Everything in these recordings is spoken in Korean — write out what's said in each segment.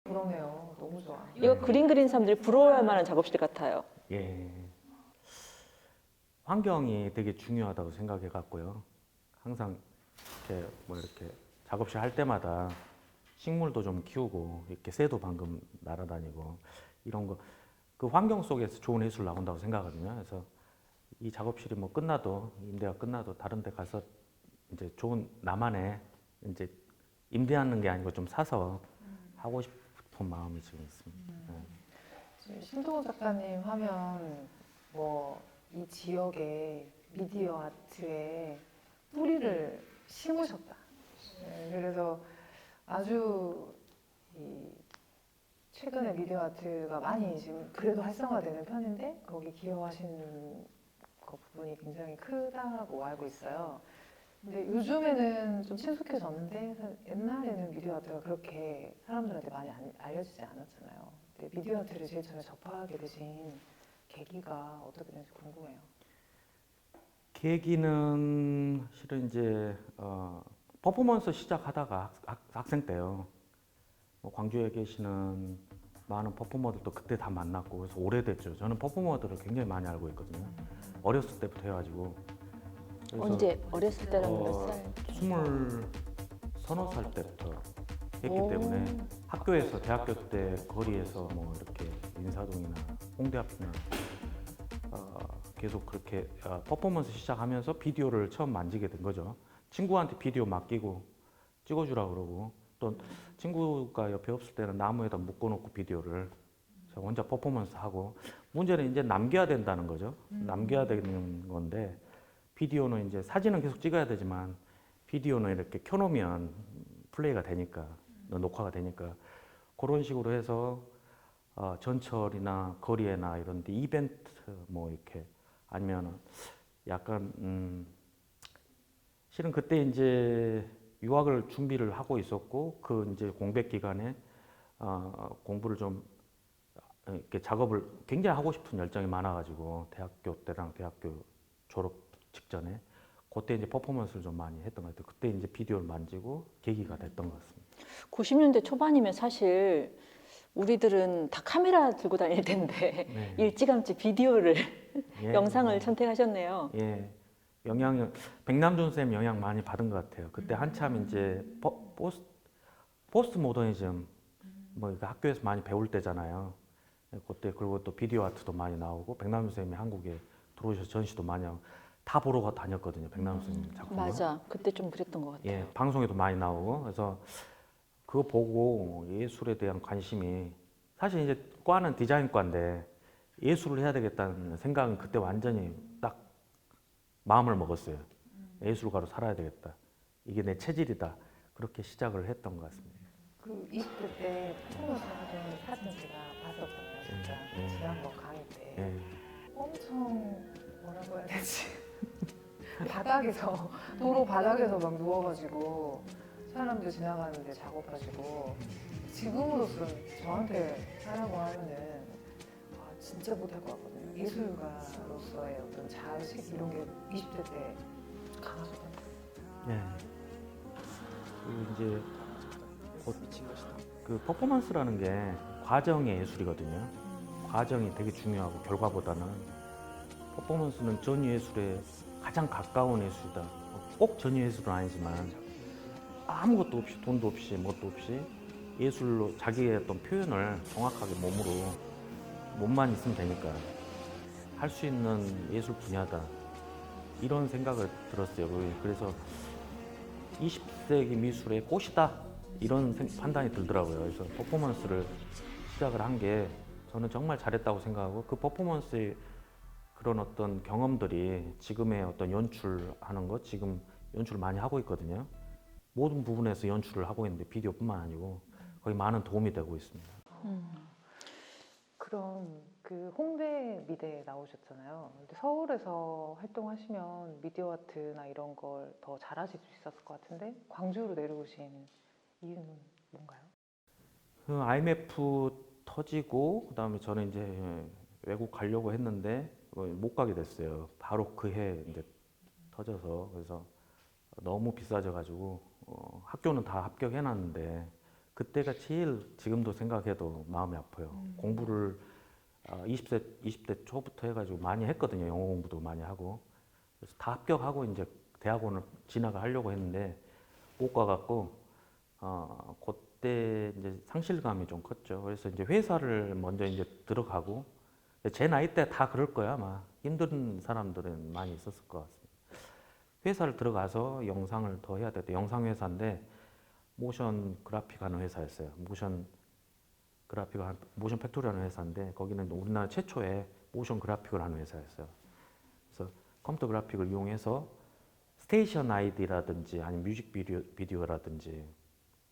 그러네요. 너무 좋아. 이거 그림 그리는 사람들이 부러워할 만한 작업실 같아요. 예. 환경이 되게 중요하다고 생각해 갖고요. 항상 이렇게 작업실 할 때마다 식물도 좀 키우고 이렇게 새도 방금 날아다니고 이런 거 그 환경 속에서 좋은 예술 나온다고 생각하거든요. 그래서 이 작업실이 뭐 끝나도 임대가 끝나도 다른 데 가서 이제 좋은 나만의 이제 임대하는 게 아니고 좀 사서 하고 싶은 마음이 지금 있습니다. 지금 신동훈 작가님 하면 뭐 이 지역의 미디어 아트에 뿌리를 심으셨다. 네, 그래서 아주 이 최근에 미디어 아트가 많이 지금 그래도 활성화되는 편인데 거기 기여하신 그 부분이 굉장히 크다고 알고 있어요. 근데 요즘에는 좀 친숙해졌는데 옛날에는 미디어 아트가 그렇게 사람들한테 많이 알려지지 않았잖아요. 근데 미디어 아트를 제일 처음에 접하게 되신 계기가 어떻게 되는지 궁금해요. 계기는 실은 이제 퍼포먼스 시작하다가 학생 때요. 뭐 광주에 계시는 많은 퍼포머들도 그때 다 만났고 그래서 오래됐죠. 저는 퍼포머들을 굉장히 많이 알고 있거든요. 어렸을 때부터 해가지고. 그래서 언제 어렸을 때라면 몇 살? 20살 때부터 했기 오. 때문에 학교에서 대학교 때 거리에서 뭐 이렇게 인사동이나 홍대 앞이나 계속 그렇게 퍼포먼스 시작하면서 비디오를 처음 만지게 된 거죠. 친구한테 비디오 맡기고 찍어주라 그러고 또 친구가 옆에 없을 때는 나무에다 묶어놓고 비디오를 제가 혼자 퍼포먼스 하고 문제는 이제 남겨야 된다는 거죠. 남겨야 되는 건데 비디오는 이제 사진은 계속 찍어야 되지만 비디오는 이렇게 켜놓으면 플레이가 되니까 녹화가 되니까 그런 식으로 해서 전철이나 거리에나 이런 데 이벤트 뭐 이렇게 아니면 약간 실은 그때 이제 유학을 준비를 하고 있었고 그 이제 공백 기간에 공부를 좀 이렇게 작업을 굉장히 하고 싶은 열정이 많아가지고 대학교 때랑 대학교 졸업 직전에 그때 이제 퍼포먼스를 좀 많이 했던 것 같아요. 그때 이제 비디오를 만지고 계기가 됐던 것 같습니다. 90년대 초반이면 사실 우리들은 다 카메라 들고 다닐 텐데 네. 일찌감치 비디오를 예, 영상을 선택하셨네요. 예, 영향 백남준 쌤 영향 많이 받은 것 같아요. 그때 한참 이제 포스트 모더니즘 뭐 이거 학교에서 많이 배울 때잖아요. 그때 그리고 또 비디오 아트도 많이 나오고 백남준 쌤이 한국에 들어오셔서 전시도 많이 하고 다 보러 다녔거든요. 백남준 쌤 작품. 맞아. 그때 좀 그랬던 것 같아요. 예, 방송에도 많이 나오고 그래서 그거 보고 예술에 대한 관심이 사실 이제 과는 디자인과인데 예술을 해야 되겠다는 생각은 그때 완전히 딱 마음을 먹었어요. 예술가로 살아야 되겠다. 이게 내 체질이다. 그렇게 시작을 했던 것 같습니다. 그 20대 때 퍼포먼스 하던 사진 제가 봤었거든요. 진짜 지난번 강의 때 예. 엄청 뭐라고 해야 되지? 바닥에서 도로 바닥에서 막 누워가지고 사람들 지나가는데 작업하시고 지금으로서는 저한테 하라고 하면은 진짜 못할 것 같거든요. 예술가로서의 어떤 자의식 이런 게 20대 때 강하셨거든요. 예. 그리고 이제 그 퍼포먼스라는 게 과정의 예술이거든요. 과정이 되게 중요하고 결과보다는 퍼포먼스는 전예술에 가장 가까운 예술이다. 꼭 전예술은 아니지만 아무것도 없이 돈도 없이 뭣도 없이 예술로 자기의 어떤 표현을 정확하게 몸으로 몸만 있으면 되니까 할 수 있는 예술 분야다. 이런 생각을 들었어요. 그래서 20세기 미술의 꽃이다. 이런 판단이 들더라고요. 그래서 퍼포먼스를 시작을 한 게 저는 정말 잘했다고 생각하고 그 퍼포먼스의 그런 어떤 경험들이 지금의 어떤 연출하는 것, 지금 연출을 많이 하고 있거든요. 모든 부분에서 연출을 하고 있는데 비디오뿐만 아니고 거의 많은 도움이 되고 있습니다. 그럼 그 홍대 미대에 나오셨잖아요. 근데 서울에서 활동하시면 미디어 아트나 이런 걸 더 잘하실 수 있었을 것 같은데 광주로 내려오신 이유는 뭔가요? 그 IMF 터지고 그다음에 저는 이제 외국 가려고 했는데 못 가게 됐어요. 바로 그 해 이제 터져서. 그래서 너무 비싸져 가지고 학교는 다 합격해놨는데 그때가 제일 지금도 생각해도 마음이 아파요. 공부를 20대 초부터 해가지고 많이 했거든요. 영어 공부도 많이 하고. 그래서 다 합격하고 이제 대학원을 진학을 하려고 했는데 못 가갖고 그때 이제 상실감이 좀 컸죠. 그래서 이제 회사를 먼저 이제 들어가고 제 나이 때 다 그럴 거야 아마. 힘든 사람들은 많이 있었을 것 같습니다. 회사를 들어가서 영상을 더 해야 됐대. 영상 회사인데 모션 그래픽 하는 회사였어요. 모션 팩토리라는 회사인데 거기는 우리나라 최초의 모션 그래픽을 하는 회사였어요. 그래서 컴퓨터 그래픽을 이용해서 스테이션 아이디라든지 아니면 뮤직비디오라든지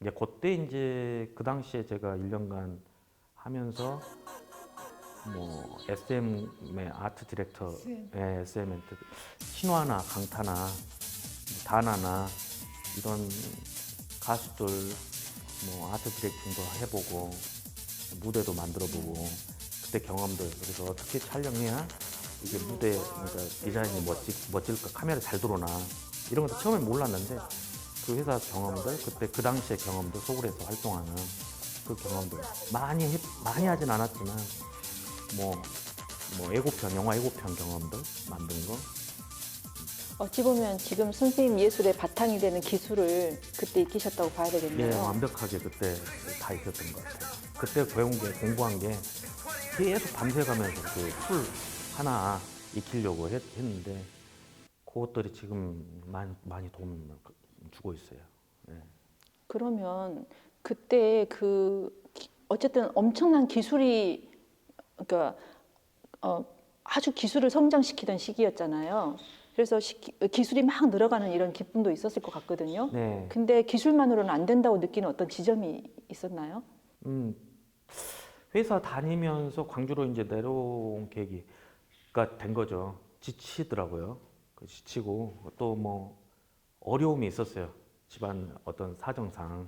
이제 그때 이제 그 당시에 제가 1년간 하면서 뭐 SM의 아트 디렉터, SM 신화나 강타나 다나나 이런 가수들 뭐 아트 디렉팅도 해보고 무대도 만들어보고 그때 경험들. 그래서 어떻게 촬영해야 이게 무대 그러니까 디자인이 멋질까, 카메라 잘 들어오나 이런 것도 처음엔 몰랐는데 그 회사 경험들, 그때 그 당시의 경험들, 서울에서 활동하는 그 경험들 많이 하진 않았지만 뭐 예고편, 영화 예고편 경험들 만든 거. 어찌 보면 지금 선생님 예술의 바탕이 되는 기술을 그때 익히셨다고 봐야 예, 되겠네요. 완벽하게 그때 다 익혔던 것 같아요. 그때 배운 게, 공부한 게 계속 밤새가면서 그 풀 하나 익히려고 했는데 그것들이 지금 많이 도움을 주고 있어요. 예. 그러면 그때 어쨌든 엄청난 기술이 그러니까 아주 기술을 성장시키던 시기였잖아요. 그래서 기술이 막 늘어가는 이런 기쁨도 있었을 것 같거든요. 네. 근데 기술만으로는 안 된다고 느끼는 어떤 지점이 있었나요? 음, 회사 다니면서 광주로 이제 내려온 계기가 된 거죠. 지치더라고요. 지치고 또 뭐 어려움이 있었어요. 집안 어떤 사정상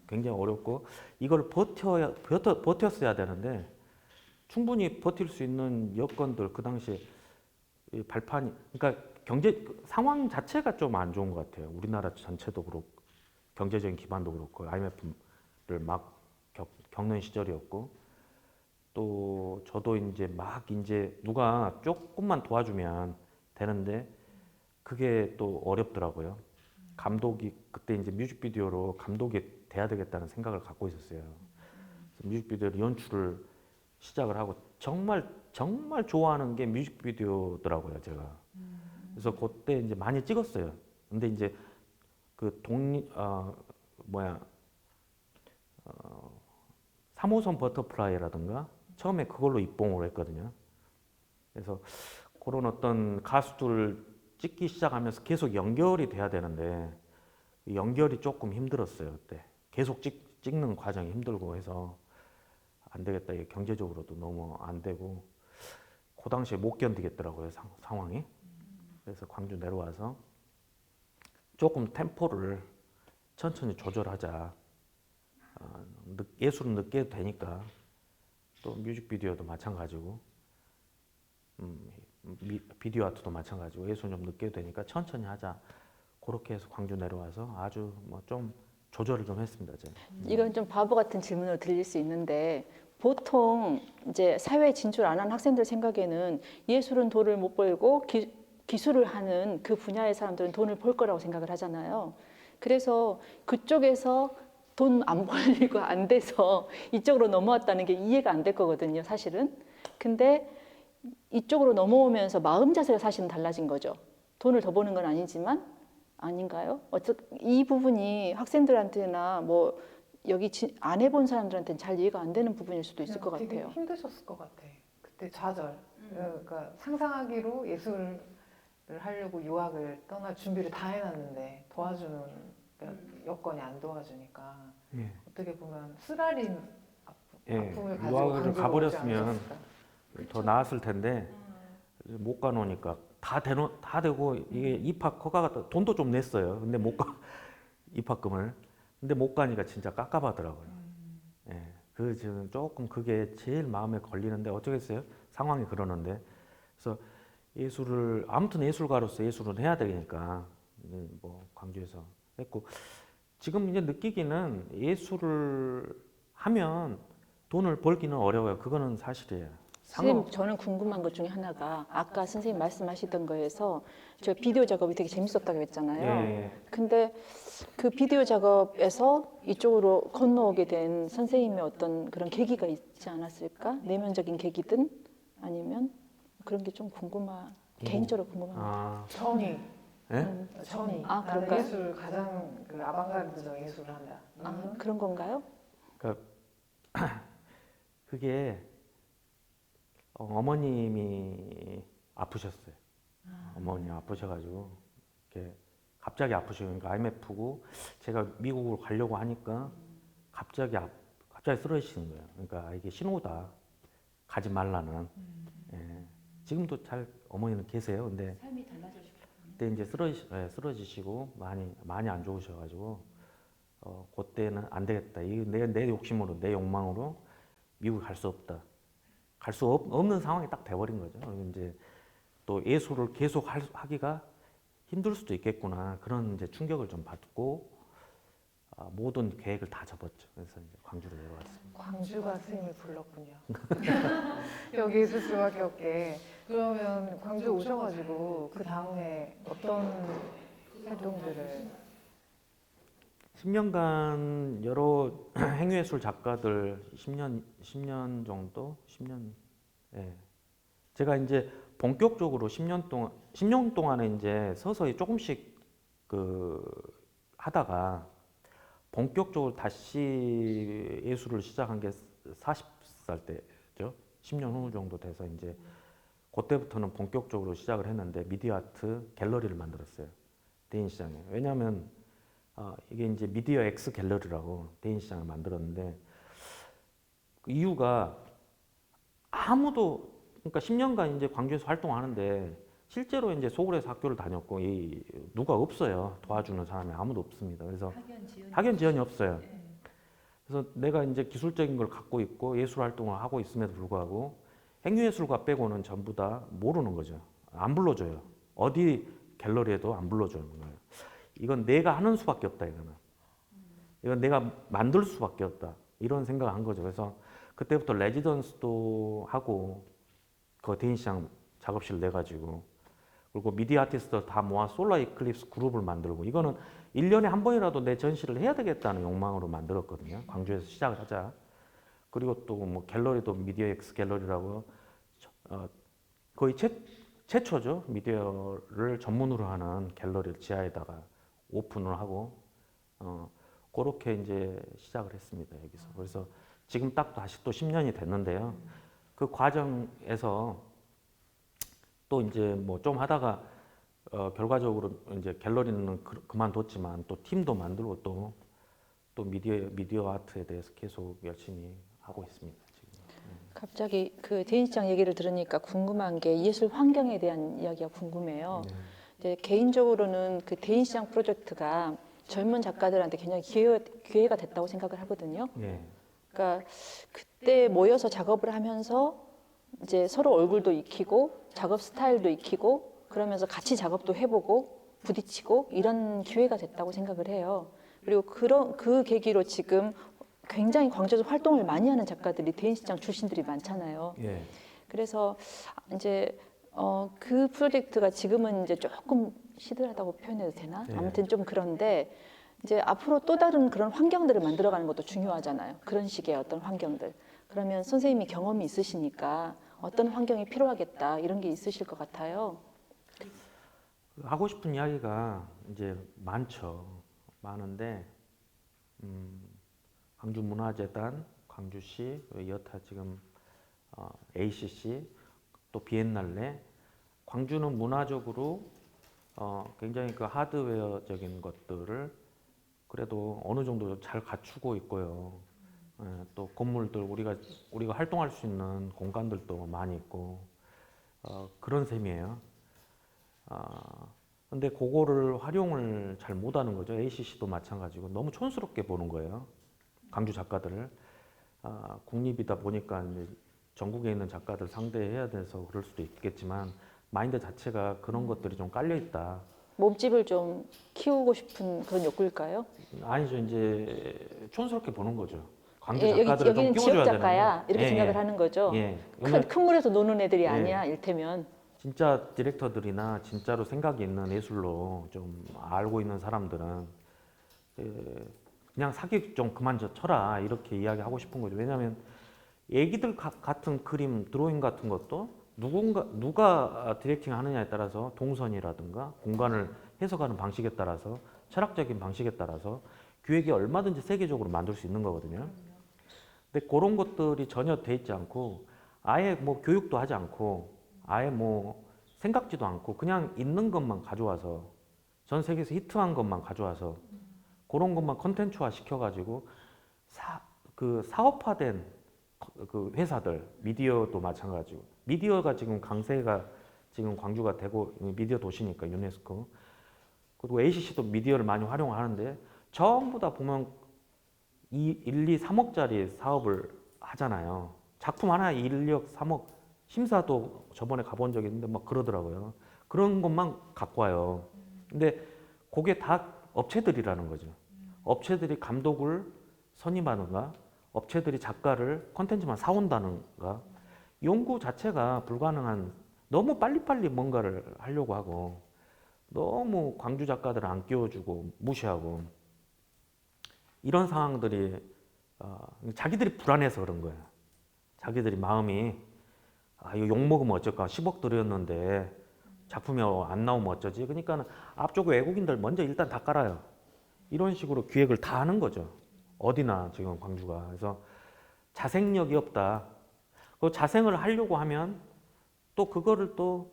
굉장히 어렵고 이걸 버텼어야 되는데 충분히 버틸 수 있는 여건들 그 당시에 이 발판이 그러니까 경제 상황 자체가 좀 안 좋은 것 같아요. 우리나라 전체도 그렇고 경제적인 기반도 그렇고 IMF를 막 겪는 시절이었고 또 저도 이제 누가 조금만 도와주면 되는데 그게 또 어렵더라고요. 감독이 그때 이제 뮤직비디오로 감독이 돼야 되겠다는 생각을 갖고 있었어요. 그래서 뮤직비디오로 연출을 시작을 하고 정말 좋아하는 게 뮤직비디오더라고요, 제가. 그래서 그때 이제 많이 찍었어요. 근데 이제 그 3호선 버터플라이라든가 처음에 그걸로 입봉을 했거든요. 그래서 그런 어떤 가수들 찍기 시작하면서 계속 연결이 돼야 되는데 연결이 조금 힘들었어요, 그때. 계속 찍는 과정이 힘들고 해서 안 되겠다. 이게 경제적으로도 너무 안 되고 그 당시에 못 견디겠더라고요, 상황이. 그래서 광주 내려와서 조금 템포를 천천히 조절하자. 예술은 늦게 해도 되니까 또 뮤직비디오도 마찬가지고 비디오 아트도 마찬가지고 예술은 좀 늦게 해도 되니까 천천히 하자. 그렇게 해서 광주 내려와서 아주 뭐 좀 조절을 좀 했습니다, 저는. 이건 좀 바보 같은 질문으로 들릴 수 있는데 보통 이제 사회에 진출 안 한 학생들 생각에는 예술은 돈을 못 벌고 기술을 하는 그 분야의 사람들은 돈을 벌 거라고 생각을 하잖아요. 그래서 그쪽에서 돈 안 벌리고 안 돼서 이쪽으로 넘어왔다는 게 이해가 안 될 거거든요, 사실은. 근데 이쪽으로 넘어오면서 마음 자세가 사실은 달라진 거죠. 돈을 더 버는 건 아니지만 아닌가요? 이 부분이 학생들한테나 뭐 여기 안 해본 사람들한테는 잘 이해가 안 되는 부분일 수도 있을 것 되게 같아요. 힘드셨을 것 같아. 그때 좌절. 그러니까 상상하기로 예술을 하려고 유학을 떠날 준비를 다 해놨는데 도와주는 여건이 안 도와주니까 예. 어떻게 보면 쓰라린 예, 아픔을 가지고 유학을 광주로 오지 가버렸으면 않으셨을까? 더 나았을 텐데 못 가놓으니까 다 되고 이게 입학 허가가 돈도 좀 냈어요. 근데 못 가 입학금을. 근데 못 가니까 진짜 깝깝하더라고요. 예, 그 지금 조금 그게 제일 마음에 걸리는데 어쩌겠어요. 상황이 그러는데. 그래서 예술을 아무튼 예술가로서 예술은 해야 되니까 뭐 광주에서 했고 지금 이제 느끼기는 예술을 하면 돈을 벌기는 어려워요. 그거는 사실이에요. 선생님, 저는 궁금한 것 중에 하나가 아까 선생님 말씀하시던 거에서 저 비디오 작업이 되게 재밌었다고 했잖아요. 예, 근데 그 비디오 작업에서 이쪽으로 건너오게 된 선생님의 어떤 그런 계기가 있지 않았을까? 내면적인 계기든 아니면 그런 게 좀 개인적으로 궁금합니다. 아, 천이. 예? 천이. 아, 나는 그런가요? 예술 가장 그 아방가르드적 예술을 한다. 아, 그런 건가요? 그게 어머님이 아프셨어요. 어머니 아프셔가지고 이렇게 갑자기 아프시니까 IMF고 제가 미국으로 가려고 하니까 갑자기 쓰러지시는 거예요. 그러니까 이게 신호다. 가지 말라는. 예. 지금도 잘 어머니는 계세요. 근데 삶이 달라지셨군요. 그때 이제 쓰러지시고 많이 안 좋으셔가지고 그때는 안 되겠다. 이게 내 욕심으로 내 욕망으로 미국 갈 수 없다. 갈 수 없는 상황이 딱 돼버린 거죠. 이제 또 예술을 계속 하기가 힘들 수도 있겠구나 그런 이제 충격을 좀 받고 모든 계획을 다 접었죠. 그래서 이제 광주로 내려왔습니다. 광주가 스님을 불렀군요. 여기 있을 수밖에 없게. 그러면 광주 오셔가지고 그 다음에 어떤 활동들을 10년간 여러 행위예술 작가들 10년 정도 10년 예. 제가 이제 본격적으로 10년 동안에 이제 서서히 조금씩 그 하다가 본격적으로 다시 예술을 시작한 게 40살 때죠. 10년 후 정도 돼서 이제 그때부터는 본격적으로 시작을 했는데 미디어 아트 갤러리를 만들었어요. 대인 시장에. 왜냐하면 이게 이제 미디어 X 갤러리라고 대인 시장을 만들었는데 그 이유가 아무도 그러니까 10년간 이제 광주에서 활동하는데 실제로 이제 서울에서 학교를 다녔고 누가 없어요. 도와주는 사람이 아무도 없습니다. 그래서 학연 지연이 없어요. 그래서 내가 이제 기술적인 걸 갖고 있고 예술 활동을 하고 있음에도 불구하고 행위예술가 빼고는 전부 다 모르는 거죠. 안 불러줘요. 어디 갤러리에도 안 불러주는 거예요. 이건 내가 하는 수밖에 없다. 이건 내가 만들 수밖에 없다. 이런 생각을 한 거죠. 그래서 그때부터 레지던스도 하고 그 대인시장 작업실 내가지고 그리고 미디어 아티스트 다 모아 솔라 이클립스 그룹을 만들고 이거는 1년에 한 번이라도 내 전시를 해야 되겠다는 욕망으로 만들었거든요. 광주에서 시작을 하자. 그리고 또 뭐 갤러리도 미디어 엑스 갤러리라고 거의 최초죠. 미디어를 전문으로 하는 갤러리를 지하에다가 오픈을 하고 그렇게 이제 시작을 했습니다. 여기서. 그래서 지금 딱 다시 또 10년이 됐는데요. 그 과정에서 또 이제 뭐 좀 하다가 결과적으로 이제 갤러리는 그만뒀지만 또 팀도 만들고 또 미디어 아트에 대해서 계속 열심히 하고 있습니다. 지금. 갑자기 그 대인시장 얘기를 들으니까 궁금한 게 예술 환경에 대한 이야기가 궁금해요. 네. 이제 개인적으로는 그 대인시장 프로젝트가 젊은 작가들한테 굉장히 기회가 됐다고 생각을 하거든요. 네. 그러니까 그때 모여서 작업을 하면서 이제 서로 얼굴도 익히고 작업 스타일도 익히고 그러면서 같이 작업도 해보고 부딪히고 이런 기회가 됐다고 생각을 해요. 그리고 그 계기로 지금 굉장히 광주에서 활동을 많이 하는 작가들이 대인시장 출신들이 많잖아요. 예. 그래서 이제 그 프로젝트가 지금은 이제 조금 시들하다고 표현해도 되나? 네. 아무튼 좀 그런데 이제 앞으로 또 다른 그런 환경들을 만들어가는 것도 중요하잖아요. 그런 식의 어떤 환경들. 그러면 선생님이 경험이 있으시니까 어떤 환경이 필요하겠다 이런 게 있으실 것 같아요. 하고 싶은 이야기가 이제 많은데 광주문화재단, 광주시, 여타 지금 ACC, 또 비엔날레. 광주는 문화적으로 굉장히 그 하드웨어적인 것들을 그래도 어느 정도 잘 갖추고 있고요. 또 건물들 우리가 활동할 수 있는 공간들도 많이 있고 그런 셈이에요. 근데 그거를 활용을 잘 못하는 거죠. ACC도 마찬가지고 너무 촌스럽게 보는 거예요. 광주 작가들을. 국립이다 보니까 이제 전국에 있는 작가들 상대해야 돼서 그럴 수도 있겠지만 마인드 자체가 그런 것들이 좀 깔려 있다. 몸집을 좀 키우고 싶은 그런 욕구일까요? 아니죠. 이제 촌스럽게 보는 거죠. 광주 예, 작가들을 좀 여기는 지역 띄워줘야 작가야 되는데. 이렇게 예, 생각을 하는 거죠. 예. 큰 물에서 노는 애들이 예. 아니야 일테면. 진짜 디렉터들이나 진짜로 생각이 있는 예술로 좀 알고 있는 사람들은 그냥 사기 좀 그만 쳐라 이렇게 이야기하고 싶은 거죠. 왜냐하면 애기들 같은 그림, 드로잉 같은 것도 누가 디렉팅 하느냐에 따라서 동선이라든가 공간을 해석하는 방식에 따라서 철학적인 방식에 따라서 기획이 얼마든지 세계적으로 만들 수 있는 거거든요. 근데 그런 것들이 전혀 돼 있지 않고 아예 뭐 교육도 하지 않고 아예 뭐 생각지도 않고 그냥 있는 것만 가져와서 전 세계에서 히트한 것만 가져와서 그런 것만 컨텐츠화 시켜가지고 그 사업화된 그 회사들 미디어도 마찬가지고 미디어가 지금 강세가 지금 광주가 되고 미디어 도시니까 유네스코 그리고 ACC도 미디어를 많이 활용하는데 전부 다 보면 1, 2, 3억짜리 사업을 하잖아요. 작품 하나에 1, 2억, 3억 심사도 저번에 가본 적이 있는데 막 그러더라고요. 그런 것만 갖고 와요. 근데 그게 다 업체들이라는 거죠. 업체들이 감독을 선임하는가, 업체들이 작가를 콘텐츠만 사온다는가, 연구 자체가 불가능한 너무 빨리빨리 뭔가를 하려고 하고 너무 광주 작가들을 안 끼워주고 무시하고 이런 상황들이 자기들이 불안해서 그런 거예요. 자기들이 마음이 이거 욕먹으면 어쩔까 10억 들였는데 작품이 안 나오면 어쩌지. 그러니까 앞쪽 외국인들 먼저 일단 다 깔아요. 이런 식으로 기획을 다 하는 거죠. 어디나 지금 광주가. 그래서 자생력이 없다. 그 자생을 하려고 하면 또 그거를 또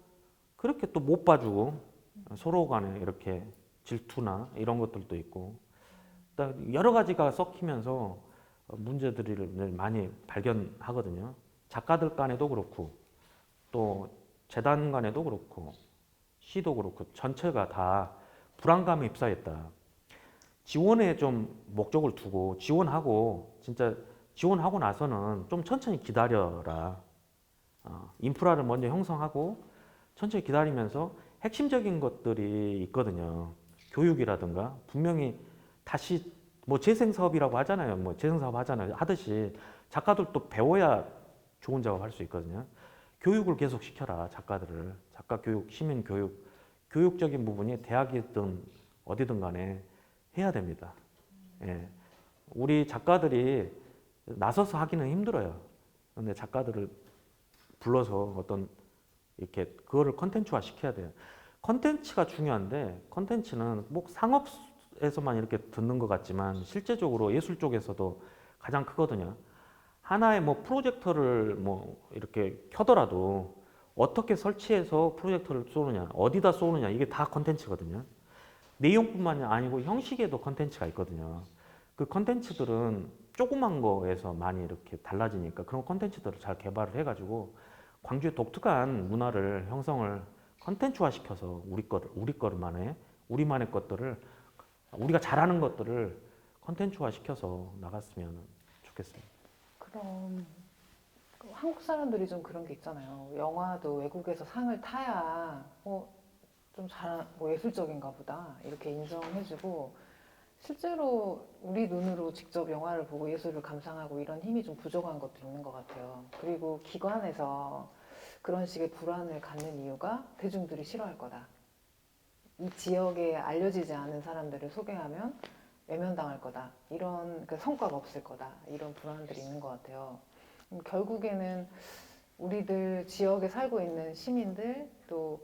그렇게 또 못 봐주고 서로 간에 이렇게 질투나 이런 것들도 있고 여러 가지가 섞이면서 문제들을 많이 발견하거든요. 작가들 간에도 그렇고 또 재단 간에도 그렇고 시도 그렇고 전체가 다 불안감에 휩싸였다. 지원에 좀 목적을 두고 지원하고 진짜 지원하고 나서는 좀 천천히 기다려라. 인프라를 먼저 형성하고 천천히 기다리면서 핵심적인 것들이 있거든요. 교육이라든가 분명히 다시 뭐 재생 사업이라고 하잖아요. 뭐 재생 사업 하잖아요. 하듯이 작가들도 배워야 좋은 작업할 수 있거든요. 교육을 계속 시켜라 작가들을. 작가 교육, 시민 교육, 교육적인 부분이 대학이든 어디든 간에 해야 됩니다. 예. 우리 작가들이 나서서 하기는 힘들어요. 근데 작가들을 불러서 어떤 이렇게 그거를 컨텐츠화 시켜야 돼요. 컨텐츠가 중요한데 컨텐츠는 꼭 상업에서만 이렇게 듣는 것 같지만 실제적으로 예술 쪽에서도 가장 크거든요. 하나의 뭐 프로젝터를 뭐 이렇게 켜더라도 어떻게 설치해서 프로젝터를 쏘느냐, 어디다 쏘느냐 이게 다 컨텐츠거든요. 내용뿐만이 아니고 형식에도 컨텐츠가 있거든요. 그 컨텐츠들은 조그만 거에서 많이 이렇게 달라지니까 그런 컨텐츠들을 잘 개발을 해가지고 광주의 독특한 문화를 형성을 컨텐츠화 시켜서 우리 거만의 우리만의 것들을 우리가 잘하는 것들을 컨텐츠화 시켜서 나갔으면 좋겠습니다. 그럼 한국 사람들이 좀 그런 게 있잖아요. 영화도 외국에서 상을 타야 좀 잘한 뭐 예술적인가 보다 이렇게 인정해주고 실제로 우리 눈으로 직접 영화를 보고 예술을 감상하고 이런 힘이 좀 부족한 것도 있는 것 같아요. 그리고 기관에서 그런 식의 불안을 갖는 이유가 대중들이 싫어할 거다. 이 지역에 알려지지 않은 사람들을 소개하면 외면당할 거다. 이런 성과가 없을 거다. 이런 불안들이 있는 것 같아요. 결국에는 우리들 지역에 살고 있는 시민들 또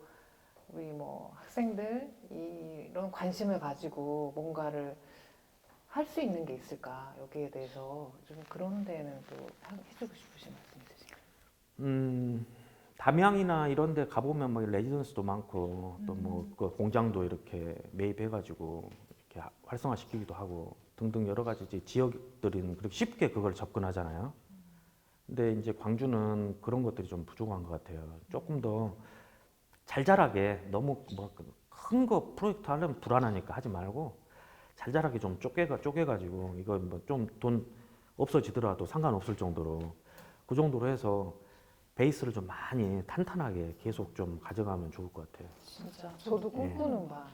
우리 뭐 학생들 이런 관심을 가지고 뭔가를 할 수 있는 게 있을까 여기에 대해서 좀 그런 데는 또 해주고 싶으신 말씀 있으실까요? 담양이나 이런 데 가보면 뭐 레지던스도 많고 또 뭐 그 공장도 이렇게 매입해가지고 이렇게 활성화시키기도 하고 등등 여러 가지 이제 지역들은 그렇게 쉽게 그걸 접근하잖아요. 근데 이제 광주는 그런 것들이 좀 부족한 것 같아요. 조금 더 잘잘하게 너무 뭐 큰 거 프로젝트 하려면 불안하니까 하지 말고 잘잘하게 좀 쪼개가지고 이거 뭐 좀 돈 없어지더라도 상관없을 정도로 그 정도로 해서 베이스를 좀 많이 탄탄하게 계속 좀 가져가면 좋을 것 같아요. 진짜 저도 꿈꾸는 바.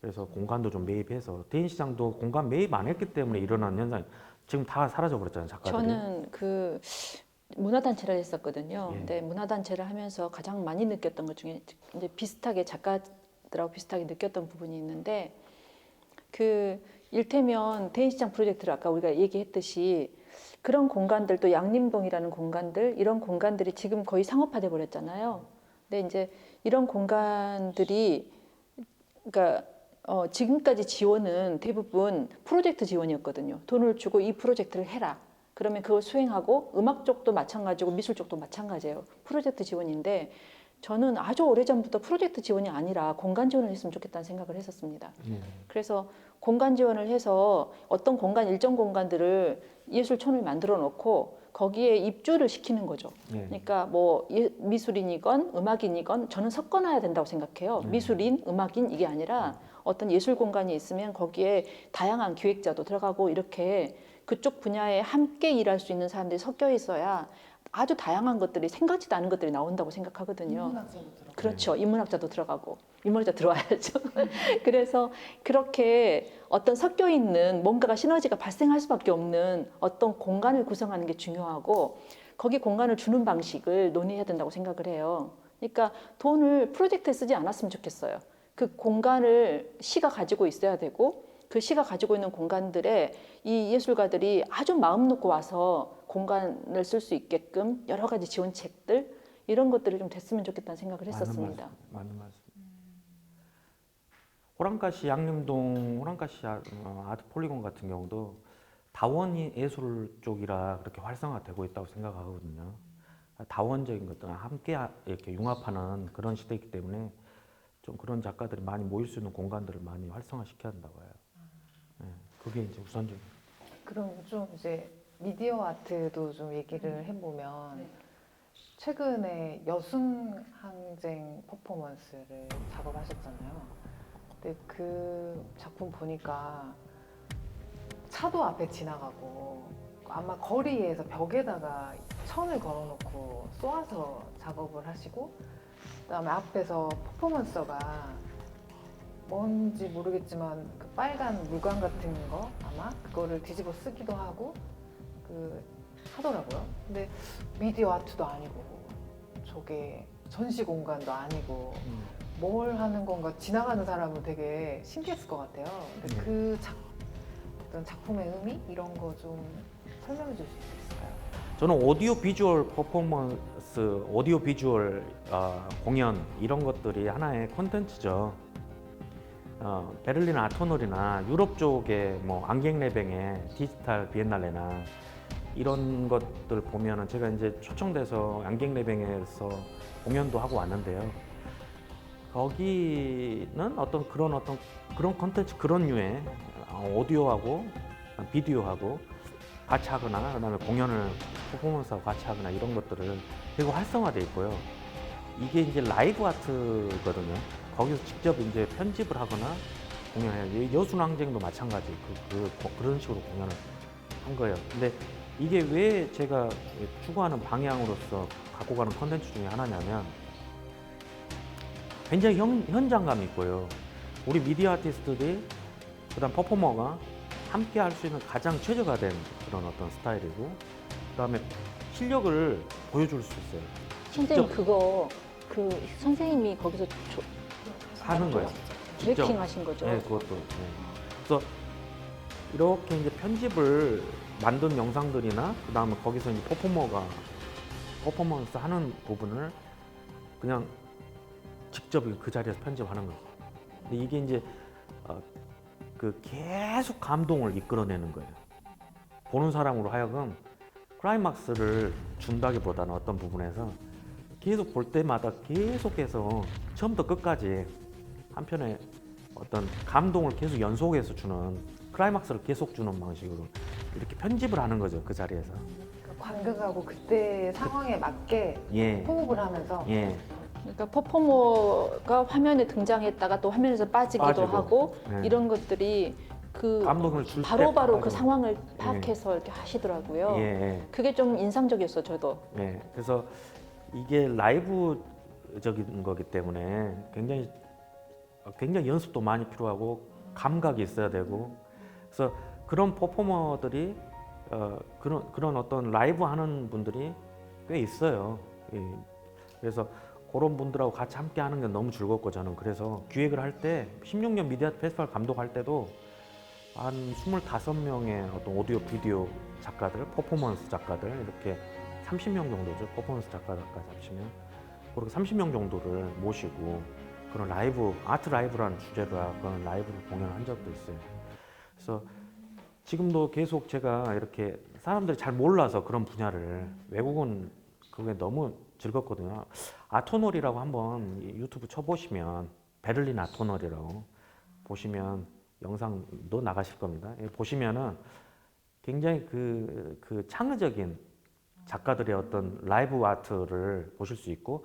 그래서 공간도 좀 매입해서 대인 시장도 공간 매입 안 했기 때문에 일어난 현상 지금 다 사라져 버렸잖아요, 작가들이. 저는 그 문화단체를 했었거든요. 예. 근데 문화단체를 하면서 가장 많이 느꼈던 것 중에 이제 비슷하게 작가들하고 비슷하게 느꼈던 부분이 있는데 그 일테면 대인시장 프로젝트를 아까 우리가 얘기했듯이 그런 공간들도 양림동이라는 공간들 이런 공간들이 지금 거의 상업화돼 버렸잖아요. 근데 이제 이런 공간들이 그러니까 지금까지 지원은 대부분 프로젝트 지원이었거든요. 돈을 주고 이 프로젝트를 해라. 그러면 그걸 수행하고 음악 쪽도 마찬가지고 미술 쪽도 마찬가지예요. 프로젝트 지원인데 저는 아주 오래전부터 프로젝트 지원이 아니라 공간 지원을 했으면 좋겠다는 생각을 했었습니다. 그래서 공간 지원을 해서 어떤 공간, 일정 공간들을 예술촌을 만들어 놓고 거기에 입주를 시키는 거죠. 그러니까 뭐 미술인이건 음악인이건 저는 섞어놔야 된다고 생각해요. 미술인, 음악인 이게 아니라 어떤 예술 공간이 있으면 거기에 다양한 기획자도 들어가고 이렇게 그쪽 분야에 함께 일할 수 있는 사람들이 섞여 있어야 아주 다양한 것들이 생각지도 않은 것들이 나온다고 생각하거든요. 인문학자도 들어가고. 그렇죠. 인문학자도 들어가고 인문학자 들어와야죠. 그래서 그렇게 어떤 섞여 있는 뭔가가 시너지가 발생할 수밖에 없는 어떤 공간을 구성하는 게 중요하고 거기 공간을 주는 방식을 논의해야 된다고 생각을 해요. 그러니까 돈을 프로젝트에 쓰지 않았으면 좋겠어요. 그 공간을 시가 가지고 있어야 되고 그 시가 가지고 있는 공간들에 이 예술가들이 아주 마음 놓고 와서 공간을 쓸 수 있게끔 여러 가지 지원책들 이런 것들이 좀 됐으면 좋겠다는 생각을 했었습니다. 맞는 말씀. 호랑가시 양림동 호랑가시 아트 폴리곤 같은 경우도 다원 예술 쪽이라 그렇게 활성화되고 있다고 생각하거든요. 다원적인 것들과 함께 이렇게 융합하는 그런 시대이기 때문에 좀 그런 작가들이 많이 모일 수 있는 공간들을 많이 활성화시켜야 한다고 해요. 네, 그게 이제 우선적인. 그럼 좀 이제 미디어 아트도 좀 얘기를 해보면 최근에 여순항쟁 퍼포먼스를 작업하셨잖아요. 근데 그 작품 보니까 차도 앞에 지나가고 아마 거리에서 벽에다가 천을 걸어놓고 쏘아서 작업을 하시고 그다음에 앞에서 퍼포먼서가 뭔지 모르겠지만 그 빨간 물감 같은 거 아마 그거를 뒤집어 쓰기도 하고 그 하더라고요. 근데 미디어 아트도 아니고 저게 전시 공간도 아니고 뭘 하는 건가 지나가는 사람은 되게 신기했을 것 같아요. 근데 어떤 작품의 의미 이런 거 좀 설명해 줄 수 있을까요? 저는 오디오 비주얼 퍼포먼스, 오디오 비주얼 공연 이런 것들이 하나의 콘텐츠죠. 베를린 아토널이나 유럽 쪽의 뭐 앙갱레뱅의 디지털 비엔날레나 이런 것들 보면은 제가 이제 초청돼서 앙갱레뱅에서 공연도 하고 왔는데요. 거기는 어떤 그런 콘텐츠 그런 류의 오디오하고 비디오하고 같이 하거나 그다음에 공연을 퍼포먼스하고 같이 하거나 이런 것들을 되게 활성화돼 있고요. 이게 이제 라이브 아트거든요. 거기서 직접 이제 편집을 하거나 공연해요. 여순항쟁도 마찬가지 그런 식으로 공연을 한 거예요. 근데 이게 왜 제가 추구하는 방향으로서 갖고 가는 컨텐츠 중에 하나냐면 굉장히 현장감이 있고요. 우리 미디어 아티스트들이 그다음 퍼포머가 함께 할 수 있는 가장 최적화된 그런 어떤 스타일이고 그다음에 실력을 보여줄 수 있어요. 선생님 그거 그 선생님이 거기서 하는 거예요. 디렉팅 하신 거죠? 네, 그것도. 네. 그래서 이렇게 이제 편집을 만든 영상들이나 그다음에 거기서 이제 퍼포먼스 하는 부분을 그냥 직접 그 자리에서 편집하는 거죠. 근데 이게 이제 그 계속 감동을 이끌어내는 거예요. 보는 사람으로 하여금 클라이막스를 준다기보다는 어떤 부분에서 계속 볼 때마다 계속해서 처음부터 끝까지 한편의 어떤 감동을 계속 연속해서 주는 클라이막스를 계속 주는 방식으로 이렇게 편집을 하는 거죠, 그 자리에서. 관객하고 그때 상황에 맞게 예, 호흡을 하면서 예, 그러니까 퍼포머가 화면에 등장했다가 또 화면에서 빠지기도 빠지고. 하고 예. 이런 것들이 그 감동을 줄 때 바로바로 그 빠지고. 상황을 파악해서 이렇게 하시더라고요. 예, 예. 그게 좀 인상적이었어요, 저도. 네, 그래서 이게 라이브적인 거기 때문에 굉장히 연습도 많이 필요하고 감각이 있어야 되고, 그래서 그런 퍼포머들이 그런 어떤 라이브 하는 분들이 꽤 있어요. 예. 그래서 그런 분들하고 같이 함께 하는 게 너무 즐겁고, 저는 그래서 기획을 할 때 16년 미디어 페스티벌 감독할 때도 한 25명의 어떤 오디오 비디오 작가들, 퍼포먼스 작가들 이렇게 30명 정도죠. 퍼포먼스 작가까지 합치면 그렇게 30명 정도를 모시고 그런 라이브, 아트 라이브라는 주제로 그런 라이브를 공연한 적도 있어요. 그래서 지금도 계속 제가 이렇게 사람들이 잘 몰라서 그런 분야를, 외국은 그게 너무 즐겁거든요. 아토놀이라고 한번 유튜브 쳐보시면, 베를린 아토놀이라고 보시면 영상도 나가실 겁니다. 보시면은 굉장히 그 창의적인 작가들의 어떤 라이브 아트를 보실 수 있고,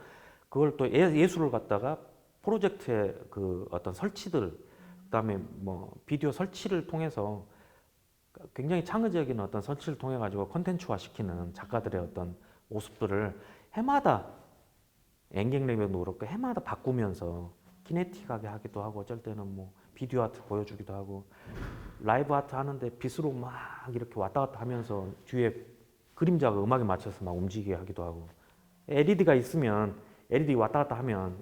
그걸 또 예술을 갖다가 프로젝트의 그 어떤 설치들, 그다음에 뭐 비디오 설치를 통해서 굉장히 창의적인 어떤 설치를 통해 가지고 콘텐츠화 시키는 작가들의 어떤 모습들을 해마다, 앵갱 레벨도 그렇고 해마다 바꾸면서 키네틱하게 하기도 하고, 어쩔 때는 뭐 비디오 아트 보여주기도 하고, 라이브 아트 하는데 빛으로 막 이렇게 왔다 갔다 하면서 뒤에 그림자가 음악에 맞춰서 막 움직이게 하기도 하고, LED가 있으면 LED 왔다 갔다 하면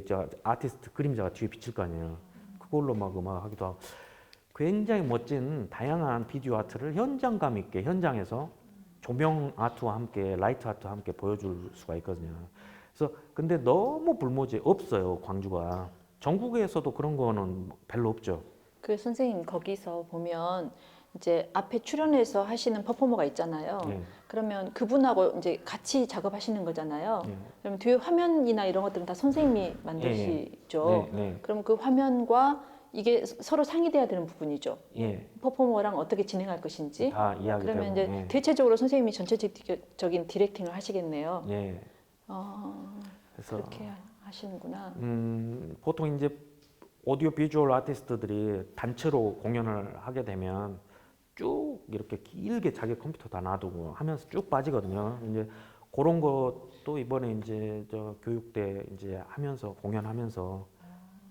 저 아티스트 그림자가 뒤에 비칠 거 아니에요. 그걸로 막 음악 하기도 하고, 굉장히 멋진 다양한 비디오 아트를 현장감 있게 현장에서 조명 아트와 함께, 라이트 아트와 함께 보여줄 수가 있거든요. 그래서 근데 너무 불모지 없어요, 광주가. 전국에서도 그런 거는 별로 없죠. 그 선생님 거기서 보면 이제 앞에 출연해서 하시는 퍼포머가 있잖아요. 예, 그러면 그분하고 이제 같이 작업하시는 거잖아요. 예. 그럼 뒤에 화면이나 이런 것들은 다 선생님이 만드시죠. 네, 네, 그럼 그 화면과 이게 서로 상의돼야 되는 부분이죠. 예. 퍼포머랑 어떻게 진행할 것인지. 다 이야기 그러면 되고, 이제 대체적으로 선생님이 전체적인 디렉팅을 하시겠네요. 예. 아, 그래서 그렇게 하시는구나. 보통 이제 오디오 비주얼 아티스트들이 단체로 공연을 하게 되면 쭉 이렇게 길게 자기 컴퓨터 다 놔두고 하면서 쭉 빠지거든요. 이제 그런 것도 이번에 이제 저 교육대 이제 하면서 공연하면서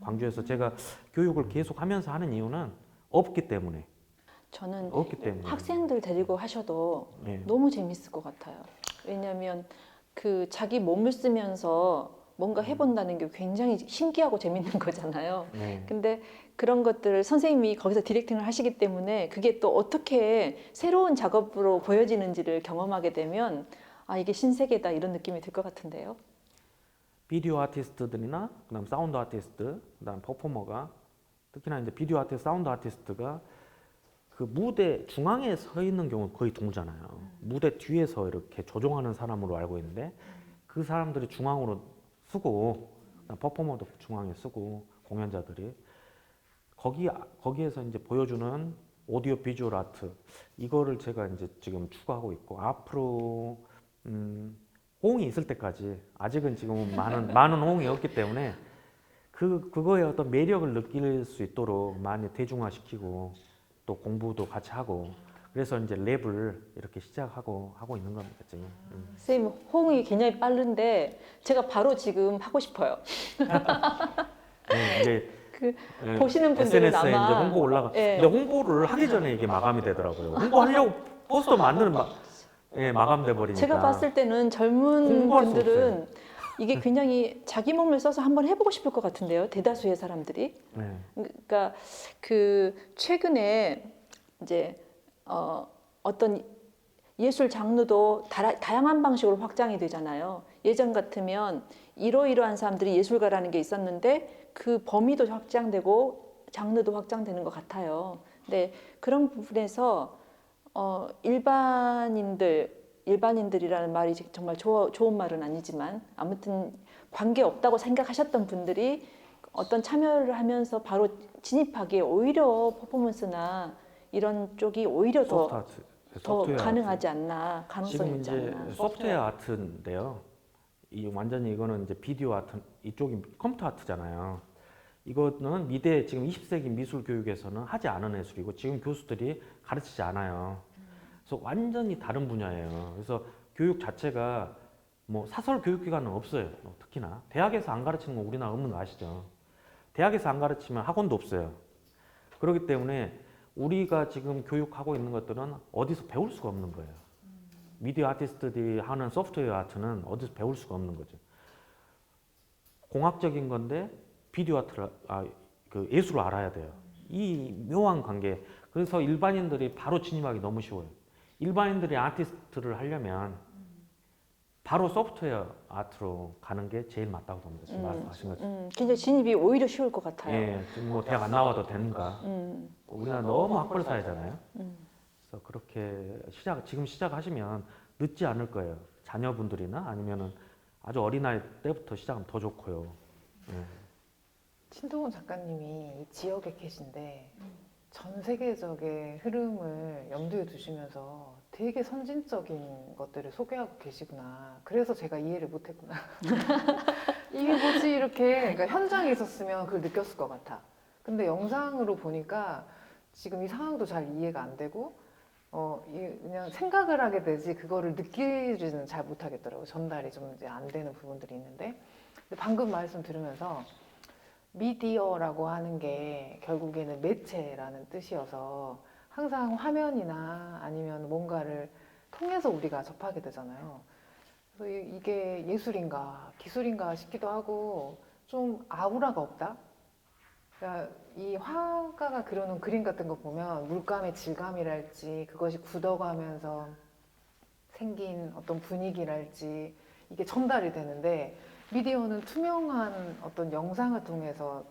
광주에서 제가 교육을 계속 하면서 하는 이유는 없기 때문에. 저는 없기 때문에. 학생들 데리고 하셔도 예. 너무 재밌을 것 같아요. 왜냐하면 그 자기 몸을 쓰면서 뭔가 해본다는 게 굉장히 신기하고 재밌는 거잖아요. 네. 근데 그런 것들을 선생님이 거기서 디렉팅을 하시기 때문에 그게 또 어떻게 새로운 작업으로 보여지는지를 경험하게 되면 아, 이게 신세계다 이런 느낌이 들 것 같은데요. 비디오 아티스트들이나 그다음 사운드 아티스트, 그다음 퍼포머가, 특히나 이제 비디오 아티스트, 사운드 아티스트가 그 무대 중앙에 서 있는 경우는 거의 드물잖아요. 무대 뒤에서 이렇게 조종하는 사람으로 알고 있는데, 그 사람들이 중앙으로 쓰고, 퍼포머도 중앙에 쓰고, 공연자들이 거기에서 이제 보여주는 오디오 비주얼 아트, 이거를 제가 이제 지금 추구하고 있고, 앞으로 호응이 있을 때까지, 아직은 지금 많은 호응이 없기 때문에 그거의 어떤 매력을 느낄 수 있도록 많이 대중화시키고, 또 공부도 같이 하고, 그래서 이제 랩을 이렇게 시작하고 하고 있는 겁니다, 지금. 선생님 호응이 굉장히 빠른데 제가 바로 지금 하고 싶어요. 네, 이제 그 예, 보시는 분들은 SNS에 아마 이제 홍보 올라가. 예. 근데 홍보를 하기 전에 이게 마감이 되더라고요. 홍보하려고 포스터 만드는 마감돼 버리니까. 제가 봤을 때는 젊은 홍보할 수 분들은 이게 굉장히 자기 몸을 써서 한번 해보고 싶을 것 같은데요. 대다수의 사람들이. 네. 그러니까 그 최근에 이제 어떤 예술 장르도 다양한 방식으로 확장이 되잖아요. 예전 같으면 이러이러한 사람들이 예술가라는 게 있었는데 그 범위도 확장되고 장르도 확장되는 것 같아요. 근데 그런 부분에서 일반인들이라는 말이 정말 좋은 말은 아니지만 아무튼 관계 없다고 생각하셨던 분들이 어떤 참여를 하면서 바로 진입하기에 오히려 퍼포먼스나 이런 쪽이 오히려 소프트 더 아트, 소프트웨어 가능하지 않나, 가능성이 지금 있지 이제 않나. 소프트웨어 아트인데요. 이 완전히 이거는 이제 비디오 아트 이쪽이 컴퓨터 아트잖아요. 이거는 미대 지금 20세기 미술 교육에서는 하지 않은 예술이고 지금 교수들이 가르치지 않아요. 그래서 완전히 다른 분야예요. 그래서 교육 자체가 뭐 사설 교육기관은 없어요. 특히나 대학에서 안 가르치는 건 우리나라 없는 거 아시죠? 대학에서 안 가르치면 학원도 없어요. 그렇기 때문에 우리가 지금 교육하고 있는 것들은 어디서 배울 수가 없는 거예요. 미디어 아티스트들이 하는 소프트웨어 아트는 어디서 배울 수가 없는 거죠. 공학적인 건데 비디오 아트를 그 예술을 알아야 돼요. 이 묘한 관계. 그래서 일반인들이 바로 진입하기 너무 쉬워요. 일반인들이 아티스트를 하려면 바로 소프트웨어 아트로 가는 게 제일 맞다고 봅니다. 지금 말씀하신 것처럼. 굉장히 진입이 오히려 쉬울 것 같아요. 예, 지금 뭐 대학 안 나와도 되는가. 우리나라 너무 학벌 사회잖아요. 그래서 그렇게 지금 시작하시면 늦지 않을 거예요. 자녀분들이나 아니면은 아주 어린아이 때부터 시작하면 더 좋고요. 예. 신동훈 작가님이 이 지역에 계신데 전 세계적의 흐름을 염두에 두시면서 되게 선진적인 것들을 소개하고 계시구나. 그래서 제가 이해를 못했구나. 이게 뭐지 이렇게 그러니까 현장에 있었으면 그걸 느꼈을 것 같아. 근데 영상으로 보니까 지금 이 상황도 잘 이해가 안 되고 그냥 생각을 하게 되지 그거를 느끼지는 잘 못하겠더라고요. 전달이 좀 이제 안 되는 부분들이 있는데 근데 방금 말씀 들으면서 미디어라고 하는 게 결국에는 매체라는 뜻이어서 항상 화면이나 아니면 뭔가를 통해서 우리가 접하게 되잖아요. 그래서 이게 예술인가 기술인가 싶기도 하고 좀 아우라가 없다? 그러니까 이 화가가 그려놓은 그림 같은 거 보면 물감의 질감이랄지 그것이 굳어가면서 생긴 어떤 분위기랄지 이게 전달이 되는데 미디어는 투명한 어떤 영상을 통해서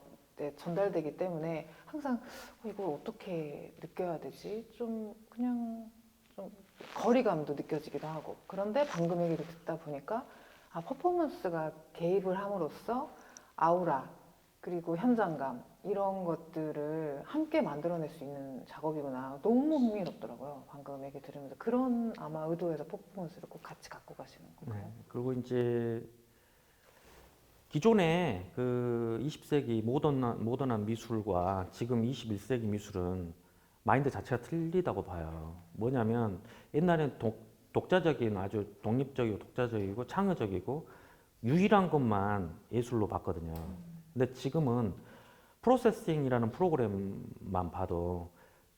전달되기 때문에 항상 이걸 어떻게 느껴야 되지? 좀 그냥 좀 거리감도 느껴지기도 하고 그런데 방금 얘기를 듣다 보니까 퍼포먼스가 개입을 함으로써 아우라 그리고 현장감 이런 것들을 함께 만들어낼 수 있는 작업이구나. 너무 흥미롭더라고요. 방금 얘기 들으면서 그런 아마 의도에서 퍼포먼스를 꼭 같이 갖고 가시는 건가요? 네. 그리고 이제 기존의 그 20세기 모던한 미술과 지금 21세기 미술은 마인드 자체가 틀리다고 봐요. 뭐냐면 옛날엔 독자적인 아주 독립적이고 독자적이고 창의적이고 유일한 것만 예술로 봤거든요. 근데 지금은 프로세싱이라는 프로그램만 봐도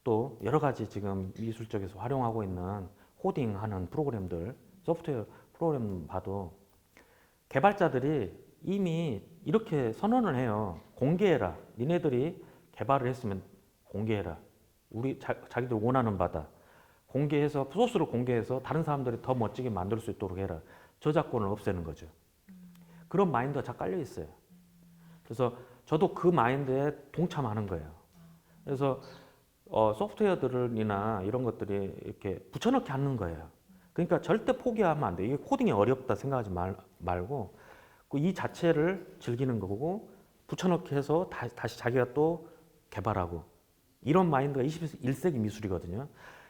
또 여러 가지 지금 미술 쪽에서 활용하고 있는 코딩하는 프로그램들, 소프트웨어 프로그램 봐도 개발자들이 이미 이렇게 선언을 해요. 공개해라. 니네들이 개발을 했으면 공개해라. 자기들 원하는 바다. 공개해서 소스를 공개해서 다른 사람들이 더 멋지게 만들 수 있도록 해라. 저작권을 없애는 거죠. 그런 마인드가 잘 깔려 있어요. 그래서 저도 그 마인드에 동참하는 거예요. 그래서 소프트웨어들이나 이런 것들이 이렇게 붙여넣기 하는 거예요. 그러니까 절대 포기하면 안 돼. 이게 코딩이 어렵다 생각하지 말고 이 자체를 즐기는 거고 붙여넣기 해서 다시 자기가 또 개발하고 이런 마인드가 21세기 미술이거든요.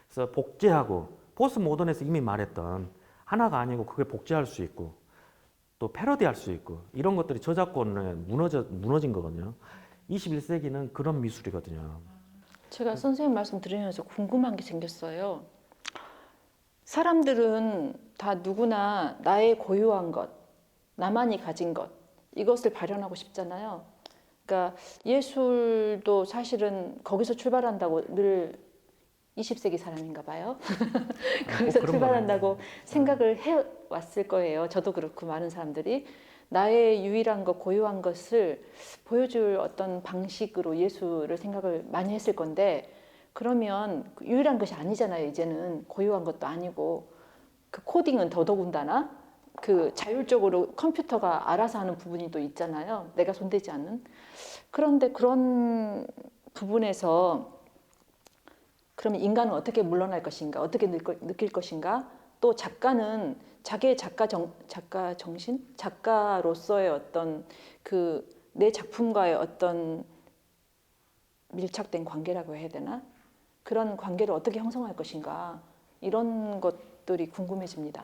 그래서 복제하고 포스트 모던에서 이미 말했던 하나가 아니고 그게 복제할 수 있고 또 패러디할 수 있고 이런 것들이 저작권에 무너진 거거든요. 21세기는 그런 미술이거든요. 제가 선생님 말씀 들으면서 궁금한 게 생겼어요. 사람들은 다 누구나 나의 고유한 것, 나만이 가진 것, 이것을 발현하고 싶잖아요. 그러니까 예술도 사실은 거기서 출발한다고 늘 20세기 사람인가 봐요. 거기서 출발한다고 생각을 해왔을 거예요. 저도 그렇고 많은 사람들이 나의 유일한 것, 고유한 것을 보여줄 어떤 방식으로 예술을 생각을 많이 했을 건데 그러면 유일한 것이 아니잖아요. 이제는 고유한 것도 아니고 그 코딩은 더더군다나 그 자율적으로 컴퓨터가 알아서 하는 부분이 또 있잖아요. 내가 손대지 않는. 그런데 그런 부분에서 그러면 인간은 어떻게 물러날 것인가? 어떻게 느낄 것인가? 또 작가는 자기의 작가로서의 어떤 그 내 작품과의 어떤 밀착된 관계라고 해야 되나? 그런 관계를 어떻게 형성할 것인가? 이런 것들이 궁금해집니다.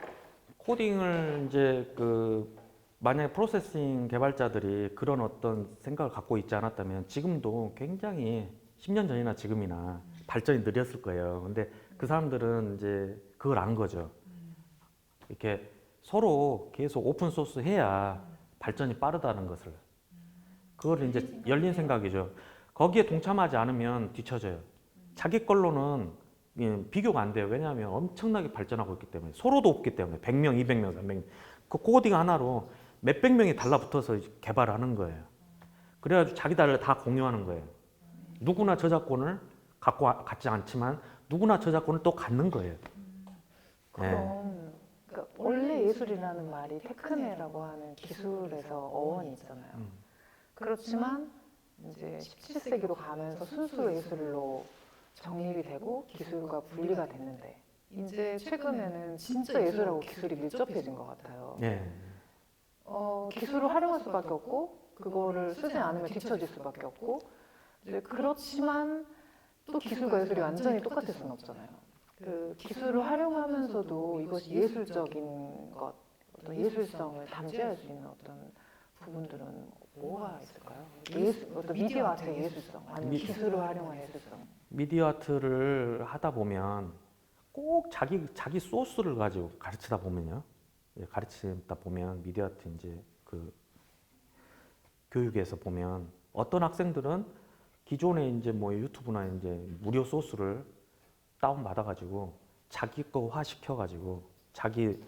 코딩을 이제 만약에 프로세싱 개발자들이 그런 어떤 생각을 갖고 있지 않았다면 지금도 굉장히 10년 전이나 지금이나 발전이 느렸을 거예요. 근데 그 사람들은 이제 그걸 안 거죠. 이렇게 서로 계속 오픈 소스 해야 발전이 빠르다는 것을. 그걸 이제 열린 생각이죠. 거기에 동참하지 않으면 뒤처져요. 자기 걸로는 비교가 안 돼요. 왜냐하면 엄청나게 발전하고 있기 때문에. 서로도 없기 때문에. 100명, 200명, 300명. 그 코딩 하나로 몇백 명이 달라붙어서 개발하는 거예요. 그래가지고 자기들을 다 공유하는 거예요. 누구나 저작권을 갖지 않지만 누구나 저작권을 또 갖는 거예요. 그럼 그러니까 원래 예술이라는 말이 테크네라고 하는 기술에서 어원이 있잖아요. 그렇지만 이제 17세기로 가면서 순수 예술로 정립이 되고 기술과 분리가 됐는데 이제 최근에는 진짜 예술하고 기술이 밀접해진 것 같아요. 네. 기술을 활용할 수밖에 없고 그거를 쓰지 않으면 뒤처질 수밖에 없고 이제 그렇지만 또 기술과 예술이 완전히 똑같을 수는 없잖아요. 그 기술을 활용하면서도 이것이 예술적인 것, 어떤 예술성을 담재할 수 있는 어떤 부분들은 뭐가 있을까요? 어떤 미디어 아트의 예술성, 아니면 기술을 활용한 예술성. 미디어 아트를 하다 보면 꼭 자기 소스를 가지고 가르치다 보면요. 가르치다 보면 미디어 아트 이제 교육에서 보면 어떤 학생들은 기존에 이제 뭐 유튜브나 이제 무료 소스를 다운 받아가지고 자기 거화 시켜가지고 자기의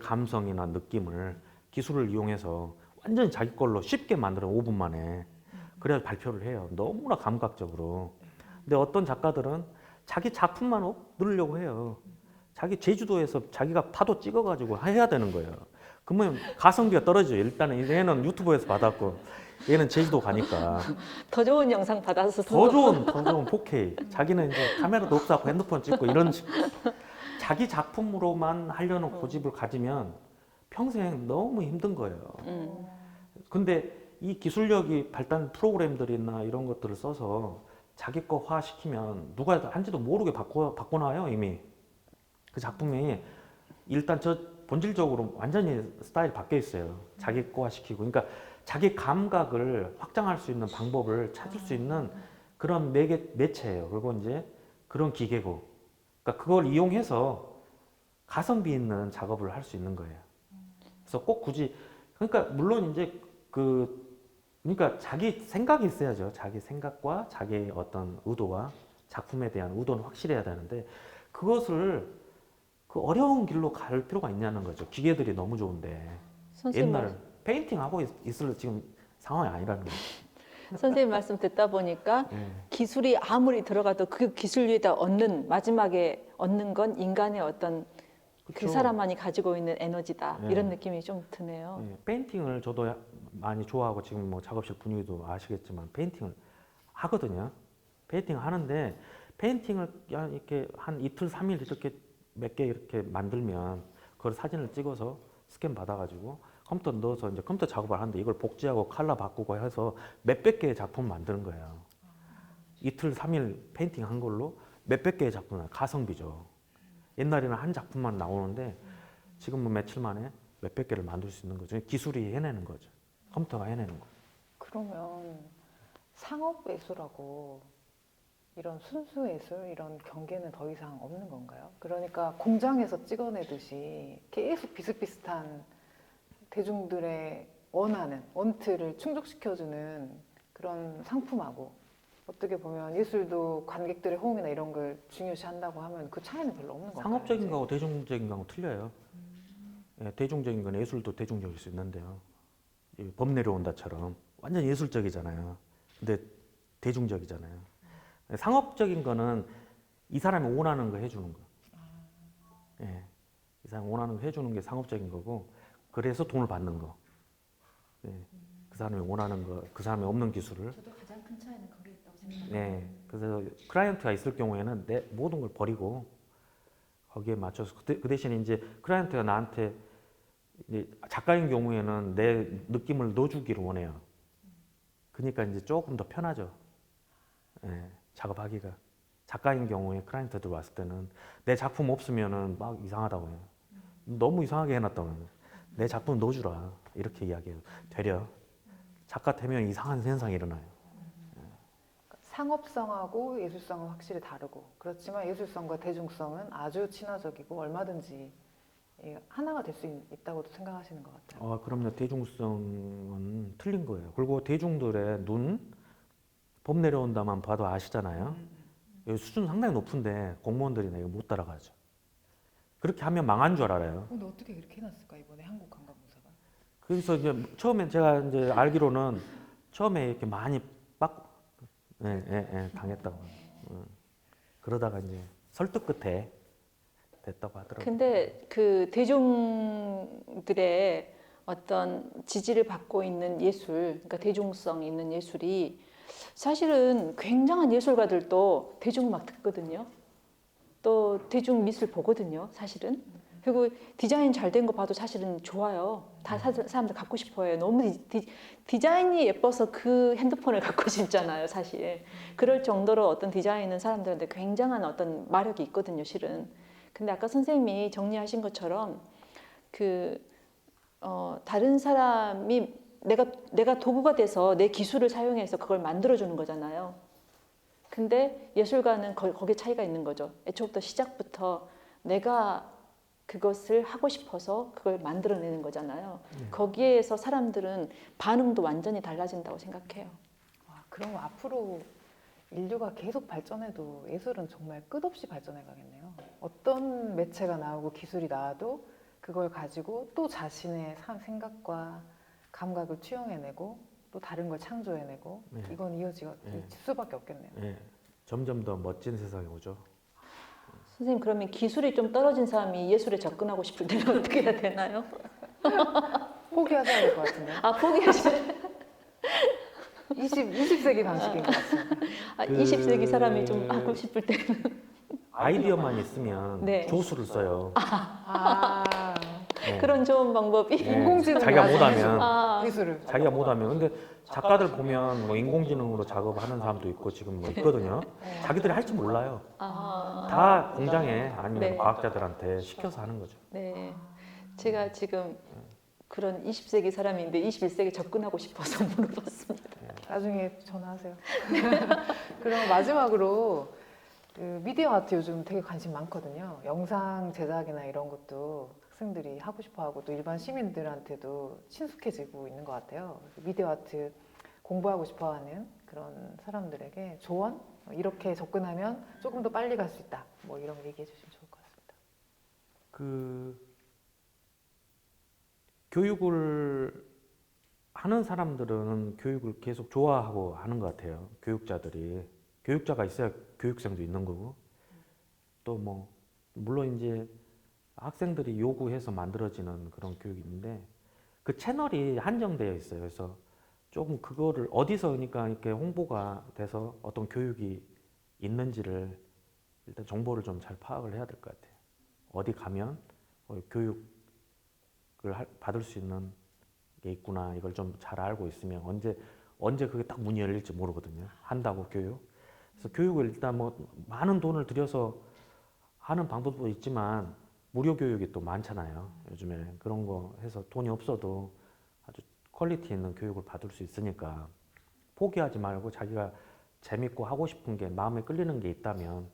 감성이나 느낌을 기술을 이용해서 완전히 자기 걸로 쉽게 만들어 5분 만에 그래야 발표를 해요. 너무나 감각적으로. 근데 어떤 작가들은 자기 작품만 넣으려고 해요. 자기 제주도에서 자기가 파도 찍어가지고 해야 되는 거예요. 그러면 가성비가 떨어져요. 일단은 얘는 유튜브에서 받았고 얘는 제주도 가니까 더 좋은 영상 받아서 더 좋은 4K. 자기는 이제 카메라도 없고 핸드폰 찍고 이런 자기 작품으로만 하려는 고집을 가지면 평생 너무 힘든 거예요. 근데 이 기술력이 발달 프로그램들이나 이런 것들을 써서 자기 거화 시키면 누가 한지도 모르게 바꿔놔요 이미. 그 작품이 일단 본질적으로 완전히 스타일이 바뀌어 있어요. 자기 거화 시키고. 그러니까 자기 감각을 확장할 수 있는 방법을 찾을 수 있는 그런 매체예요. 그리고 이제 그런 기계고. 그러니까 그걸 이용해서 가성비 있는 작업을 할 수 있는 거예요. 그래서 꼭 굳이, 그러니까 물론 이제 그러니까 자기 생각이 있어야죠. 자기 생각과 자기 어떤 의도와 작품에 대한 의도는 확실해야 되는데 그것을 그 어려운 길로 갈 필요가 있냐는 거죠. 기계들이 너무 좋은데. 옛날 페인팅 하고 있을 지금 상황이 아니라는 거죠. 선생님 말씀 듣다 보니까 기술이 아무리 들어가도 그 기술 위에다 마지막에 얻는 건 인간의 어떤 그 그쵸. 사람만이 가지고 있는 에너지다. 네. 이런 느낌이 좀 드네요. 페인팅을 저도 많이 좋아하고 지금 뭐 작업실 분위기도 아시겠지만 페인팅을 하거든요. 페인팅 하는데 페인팅을 이렇게 한 이틀, 3일 이렇게 몇 개 이렇게 만들면 그걸 사진을 찍어서 스캔 받아가지고 컴퓨터 넣어서 이제 컴퓨터 작업을 하는데 이걸 복제하고 컬러 바꾸고 해서 몇백 개의 작품을 만드는 거예요. 이틀, 3일 페인팅 한 걸로 몇백 개의 작품을 가성비죠. 옛날에는 한 작품만 나오는데 지금은 며칠 만에 몇백 개를 만들 수 있는 거죠. 기술이 해내는 거죠. 컴퓨터가 해내는 거. 그러면 상업 예술하고 이런 순수 예술 이런 경계는 더 이상 없는 건가요? 그러니까 공장에서 찍어내듯이 계속 비슷비슷한 대중들의 원하는 원트를 충족시켜주는 그런 상품하고 어떻게 보면 예술도 관객들의 호응이나 이런 걸 중요시한다고 하면 그 차이는 별로 없는 건가요? 상업적인 거하고 대중적인 거하고 틀려요. 대중적인 건 예술도 대중적일 수 있는데요. 범 내려온다처럼 완전 예술적이잖아요. 근데 대중적이잖아요. 상업적인 거는 이 사람이 원하는 거 해주는 거. 이 사람이 원하는 거 해주는 게 상업적인 거고 그래서 돈을 받는 거. 그 사람이 원하는 거, 그 사람이 없는 기술을. 저도 가장 큰 차이는 거기에 있다고 생각합니다. 그래서 클라이언트가 있을 경우에는 내 모든 걸 버리고 거기에 맞춰서 그 대신에 이제 클라이언트가 나한테 이제 작가인 경우에는 내 느낌을 넣어주기를 원해요. 그러니까 이제 조금 더 편하죠. 예, 작업하기가. 작가인 경우에 클라이언트들 왔을 때는 내 작품 없으면은 막 이상하다고 해요. 너무 이상하게 해놨다고 해요. 내 작품 넣어주라 이렇게 이야기해요. 되려 작가 되면 이상한 현상이 일어나요. 상업성하고 예술성은 확실히 다르고 그렇지만 예술성과 대중성은 아주 친화적이고 얼마든지 하나가 될 수 있다고도 생각하시는 것 같아요. 그럼요. 대중성은 틀린 거예요. 그리고 대중들의 눈, 봄 내려온다만 봐도 아시잖아요. 여기 수준 상당히 높은데 공무원들이나 이거 못 따라가죠. 그렇게 하면 망한 줄 알아요. 근데 어떻게 그렇게 해놨을까 이번에 한국관광공사가? 그래서 이제 처음에 제가 이제 알기로는 처음에 이렇게 많이 당했다고. 그러다가 이제 설득 끝에 됐다고 하더라고요. 근데 그 대중들의 어떤 지지를 받고 있는 예술, 그러니까 대중성 있는 예술이 사실은 굉장한 예술가들도 대중음악 듣거든요. 또 대중미술 보거든요, 사실은. 그리고 디자인 잘 된 거 봐도 사실은 좋아요. 다 사람들 갖고 싶어해요. 너무 디자인이 예뻐서 그 핸드폰을 갖고 싶잖아요, 사실. 그럴 정도로 어떤 디자인은 사람들한테 굉장한 어떤 마력이 있거든요, 실은. 근데 아까 선생님이 정리하신 것처럼 다른 사람이 내가 도구가 돼서 내 기술을 사용해서 그걸 만들어주는 거잖아요. 근데 예술가는 거기에 차이가 있는 거죠. 애초부터 시작부터 내가 그것을 하고 싶어서 그걸 만들어내는 거잖아요. 거기에서 사람들은 반응도 완전히 달라진다고 생각해요. 와, 그럼 앞으로 인류가 계속 발전해도 예술은 정말 끝없이 발전해 가겠네요. 어떤 매체가 나오고 기술이 나와도 그걸 가지고 또 자신의 생각과 감각을 투영해내고 또 다른 걸 창조해내고 네. 이건 이어질 수밖에 없겠네요. 예, 점점 더 멋진 세상이 오죠. 선생님, 그러면 기술이 좀 떨어진 사람이 예술에 접근하고 싶을 때는 어떻게 해야 되나요? 포기하셔야 될 것 같은데요. 포기하셔야 20세기 방식인 것 같습니다. 20세기 사람이 좀 하고 싶을 때는 아이디어만 있으면 네. 조수를 써요. 네. 그런 좋은 방법이 네. 인공지능 자기가 못하면 기술을 자기가 못하면 근데 작가들 보면 뭐 인공지능으로 작업하는 사람도 있고 지금 뭐 있거든요. 자기들이 할 줄 몰라요. 다 공장에 아니면 네. 과학자들한테 시켜서 하는 거죠. 네, 제가 지금 그런 20세기 사람인데 21세기 접근하고 싶어서 물어봤습니다. 나중에 전화하세요. 그럼 마지막으로 그 미디어 아트 요즘 되게 관심 많거든요. 영상 제작이나 이런 것도 학생들이 하고 싶어하고 또 일반 시민들한테도 친숙해지고 있는 것 같아요. 미디어 아트 공부하고 싶어하는 그런 사람들에게 조언? 이렇게 접근하면 조금 더 빨리 갈 수 있다. 뭐 이런 거 얘기해 주시면 좋을 것 같습니다. 교육을 하는 사람들은 교육을 계속 좋아하고 하는 것 같아요. 교육자가 있어야 교육생도 있는 거고 또 뭐 물론 이제 학생들이 요구해서 만들어지는 그런 교육이 있는데 그 채널이 한정되어 있어요. 그래서 조금 그거를 어디서 그러니까 이렇게 홍보가 돼서 어떤 교육이 있는지를 일단 정보를 좀 잘 파악을 해야 될 것 같아요. 어디 가면 교육을 받을 수 있는 게 있구나 이걸 좀 잘 알고 있으면 언제 그게 딱 문이 열릴지 모르거든요. 한다고 교육. 그래서 교육을 일단 뭐 많은 돈을 들여서 하는 방법도 있지만 무료 교육이 또 많잖아요. 요즘에 그런 거 해서 돈이 없어도 아주 퀄리티 있는 교육을 받을 수 있으니까 포기하지 말고 자기가 재밌고 하고 싶은 게 마음에 끌리는 게 있다면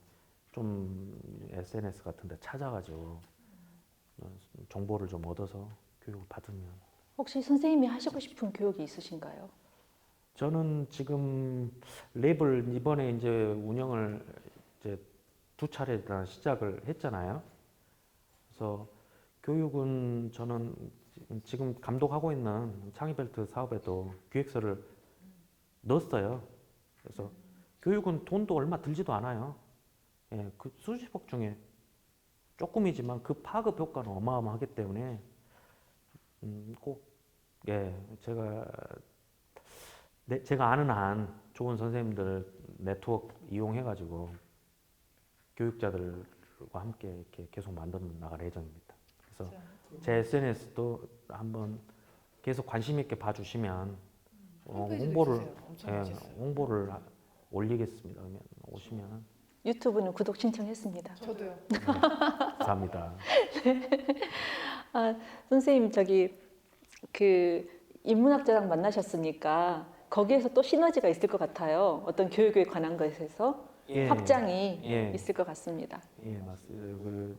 좀 SNS 같은 데 찾아가지고 정보를 좀 얻어서 교육을 받으면 혹시 선생님이 하시고 싶은 교육이 있으신가요? 저는 지금 랩을 이번에 이제 운영을 이제 2차례나 시작을 했잖아요. 그래서 교육은 저는 지금 감독하고 있는 창의벨트 사업에도 기획서를 넣었어요. 그래서 교육은 돈도 얼마 들지도 않아요. 예, 그 수십억 중에 조금이지만 그 파급 효과는 어마어마하기 때문에 꼭 제가 아는 한 좋은 선생님들 네트워크 이용해가지고 교육자들과 함께 이렇게 계속 만들어 나갈 예정입니다. 그래서 제 SNS도 한번 계속 관심 있게 봐주시면 홍보를 홍보를 올리겠습니다. 그러면 오시면 유튜브는 구독 신청했습니다. 저도요. 감사합니다. 아, 선생님 저기 그 인문학자랑 만나셨으니까 거기에서 또 시너지가 있을 것 같아요. 어떤 교육에 관한 것에서 예, 확장이 예. 있을 것 같습니다. 예, 맞습니다. 그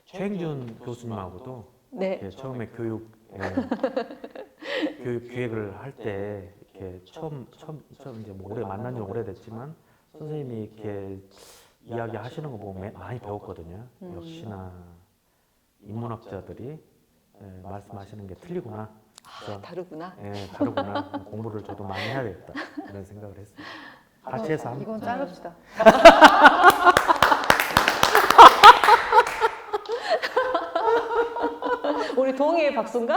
최행준 교수님하고도 네, 예, 처음에 교육 기획을 할 때 이렇게 처음 이제 뭐 오래 만난 지 오래됐지만 선생님이 이렇게 이야기하시는 거 보면 많이 배웠거든요. 역시나 인문학자들이 말씀하시는 게 틀리구나. 그래서 다르구나. 다르구나. 공부를 저도 많이 해야겠다 이런 생각을 했습니다. 같이 해서 이건 자릅시다. 우리 동의의 박수인가?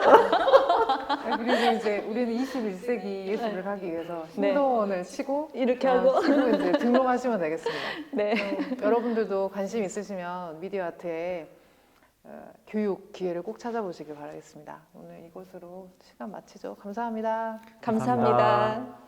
그리고 이제 우리는 21세기 예술을 하기 위해서 네. 신동원을 치고 이렇게 하고. 치고 이제 등록하시면 되겠습니다. 네. 여러분들도 관심 있으시면 미디어 아트의 교육 기회를 꼭 찾아보시길 바라겠습니다. 오늘 이것으로 시간 마치죠. 감사합니다. 감사합니다.